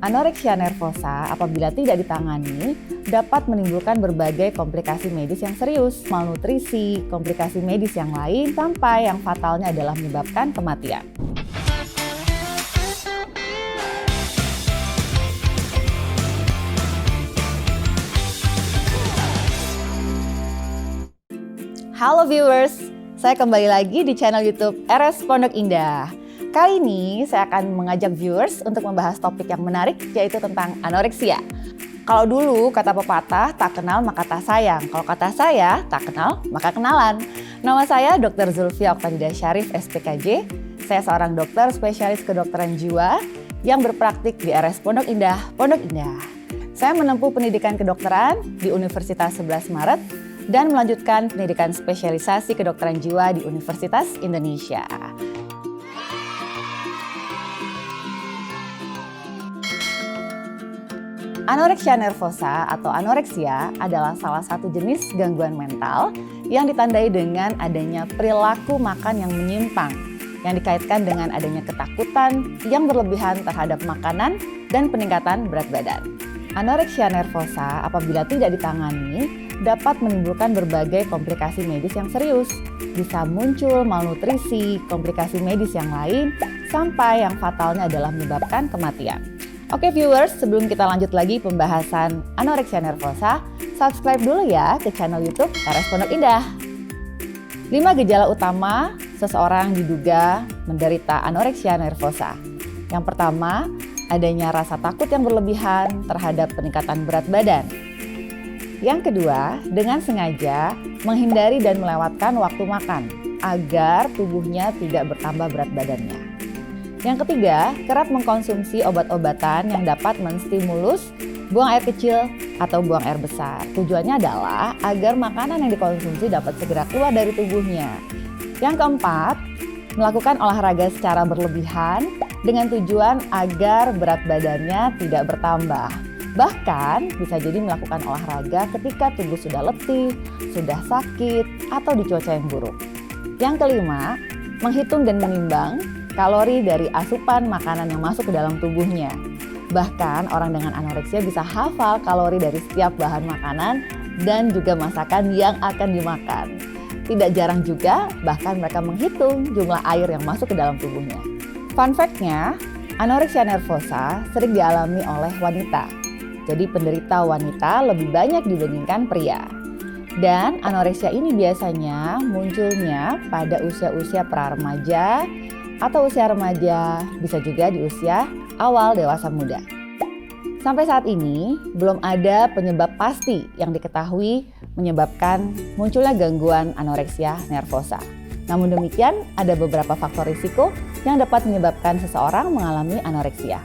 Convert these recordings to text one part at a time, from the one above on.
Anoreksia nervosa apabila tidak ditangani dapat menimbulkan berbagai komplikasi medis yang serius, malnutrisi, komplikasi medis yang lain, sampai yang fatalnya adalah menyebabkan kematian. Halo viewers, saya kembali lagi di channel YouTube RS Pondok Indah. Kali ini saya akan mengajak viewers untuk membahas topik yang menarik, yaitu tentang anoreksia. Kalau dulu kata pepatah, tak kenal maka tak sayang. Kalau kata saya, tak kenal maka kenalan. Nama saya Dr. Zulfia Oktavida Syarif, SPKJ. Saya seorang dokter spesialis kedokteran jiwa yang berpraktik di RS Pondok Indah, Pondok Indah. Saya menempuh pendidikan kedokteran di Universitas 11 Maret dan melanjutkan pendidikan spesialisasi kedokteran jiwa di Universitas Indonesia. Anoreksia nervosa atau anoreksia adalah salah satu jenis gangguan mental yang ditandai dengan adanya perilaku makan yang menyimpang, yang dikaitkan dengan adanya ketakutan yang berlebihan terhadap makanan dan peningkatan berat badan. Anoreksia nervosa apabila tidak ditangani dapat menimbulkan berbagai komplikasi medis yang serius. Bisa muncul malnutrisi, komplikasi medis yang lain, sampai yang fatalnya adalah menyebabkan kematian. Oke viewers, sebelum kita lanjut lagi pembahasan anoreksia nervosa, subscribe dulu ya ke channel YouTube RS Pondok Indah. 5 gejala utama seseorang diduga menderita anoreksia nervosa. Yang pertama, adanya rasa takut yang berlebihan terhadap peningkatan berat badan. Yang kedua, dengan sengaja menghindari dan melewatkan waktu makan agar tubuhnya tidak bertambah berat badannya. Yang ketiga, kerap mengkonsumsi obat-obatan yang dapat menstimulus buang air kecil atau buang air besar. Tujuannya adalah agar makanan yang dikonsumsi dapat segera keluar dari tubuhnya. Yang keempat, melakukan olahraga secara berlebihan dengan tujuan agar berat badannya tidak bertambah. Bahkan bisa jadi melakukan olahraga ketika tubuh sudah letih, sudah sakit, atau di cuaca yang buruk. Yang kelima, menghitung dan menimbang kalori dari asupan makanan yang masuk ke dalam tubuhnya. Bahkan orang dengan anoreksia bisa hafal kalori dari setiap bahan makanan dan juga masakan yang akan dimakan. Tidak jarang juga bahkan mereka menghitung jumlah air yang masuk ke dalam tubuhnya. Fun fact-nya, anoreksia nervosa sering dialami oleh wanita. Jadi penderita wanita lebih banyak dibandingkan pria. Dan anoreksia ini biasanya munculnya pada usia-usia pra-remaja atau usia remaja, bisa juga di usia awal dewasa muda. Sampai saat ini, belum ada penyebab pasti yang diketahui menyebabkan munculnya gangguan anoreksia nervosa. Namun demikian, ada beberapa faktor risiko yang dapat menyebabkan seseorang mengalami anoreksia.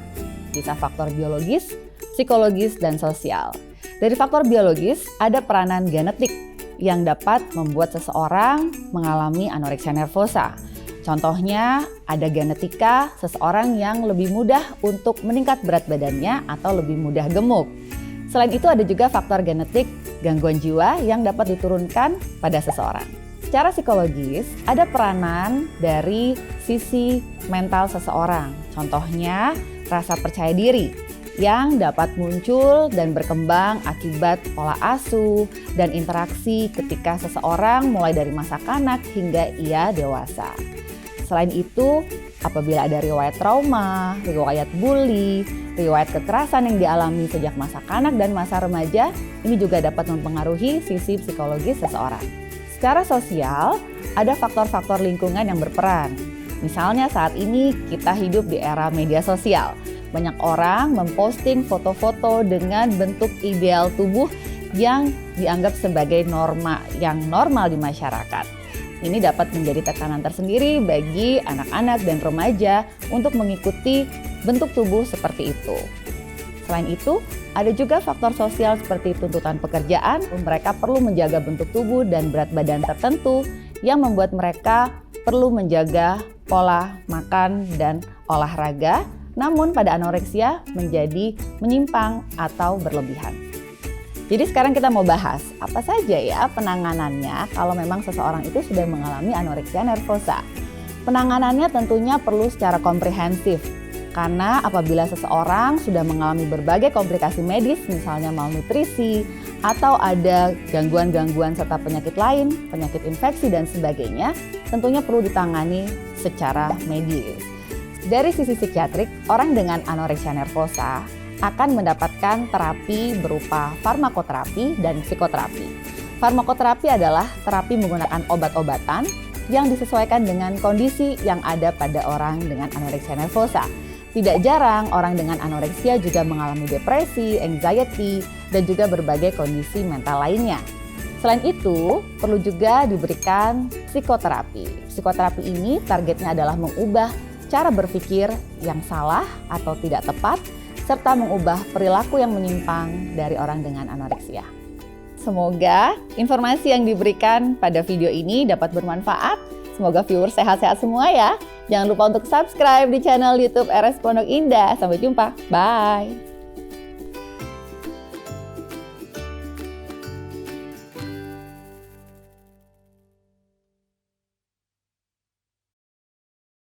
Bisa faktor biologis, psikologis, dan sosial. Dari faktor biologis, ada peranan genetik yang dapat membuat seseorang mengalami anoreksia nervosa. Contohnya, ada genetika seseorang yang lebih mudah untuk meningkat berat badannya atau lebih mudah gemuk. Selain itu ada juga faktor genetik gangguan jiwa yang dapat diturunkan pada seseorang. Secara psikologis, ada peranan dari sisi mental seseorang. Contohnya, rasa percaya diri yang dapat muncul dan berkembang akibat pola asuh dan interaksi ketika seseorang mulai dari masa kanak hingga ia dewasa. Selain itu, apabila ada riwayat trauma, riwayat bully, riwayat kekerasan yang dialami sejak masa kanak dan masa remaja, ini juga dapat mempengaruhi sisi psikologis seseorang. Secara sosial, ada faktor-faktor lingkungan yang berperan. Misalnya saat ini kita hidup di era media sosial. Banyak orang memposting foto-foto dengan bentuk ideal tubuh yang dianggap sebagai norma yang normal di masyarakat. Ini dapat menjadi tekanan tersendiri bagi anak-anak dan remaja untuk mengikuti bentuk tubuh seperti itu. Selain itu, ada juga faktor sosial seperti tuntutan pekerjaan. Mereka perlu menjaga bentuk tubuh dan berat badan tertentu yang membuat mereka perlu menjaga pola makan dan olahraga. Namun pada anoreksia menjadi menyimpang atau berlebihan. Jadi sekarang kita mau bahas apa saja ya penanganannya kalau memang seseorang itu sudah mengalami anoreksia nervosa. Penanganannya tentunya perlu secara komprehensif Karena apabila seseorang sudah mengalami berbagai komplikasi medis, misalnya malnutrisi, atau ada gangguan-gangguan serta penyakit lain, penyakit infeksi dan sebagainya, tentunya perlu ditangani secara medis. Dari sisi psikiatrik, orang dengan anoreksia nervosa akan mendapatkan terapi berupa farmakoterapi dan psikoterapi. Farmakoterapi adalah terapi menggunakan obat-obatan yang disesuaikan dengan kondisi yang ada pada orang dengan anoreksia nervosa. Tidak jarang orang dengan anoreksia juga mengalami depresi, anxiety, dan juga berbagai kondisi mental lainnya. Selain itu, perlu juga diberikan psikoterapi. Psikoterapi ini targetnya adalah mengubah cara berpikir yang salah atau tidak tepat, serta mengubah perilaku yang menyimpang dari orang dengan anoreksia. Semoga informasi yang diberikan pada video ini dapat bermanfaat. Semoga viewers sehat-sehat semua ya. Jangan lupa untuk subscribe di channel YouTube RS Pondok Indah. Sampai jumpa. Bye.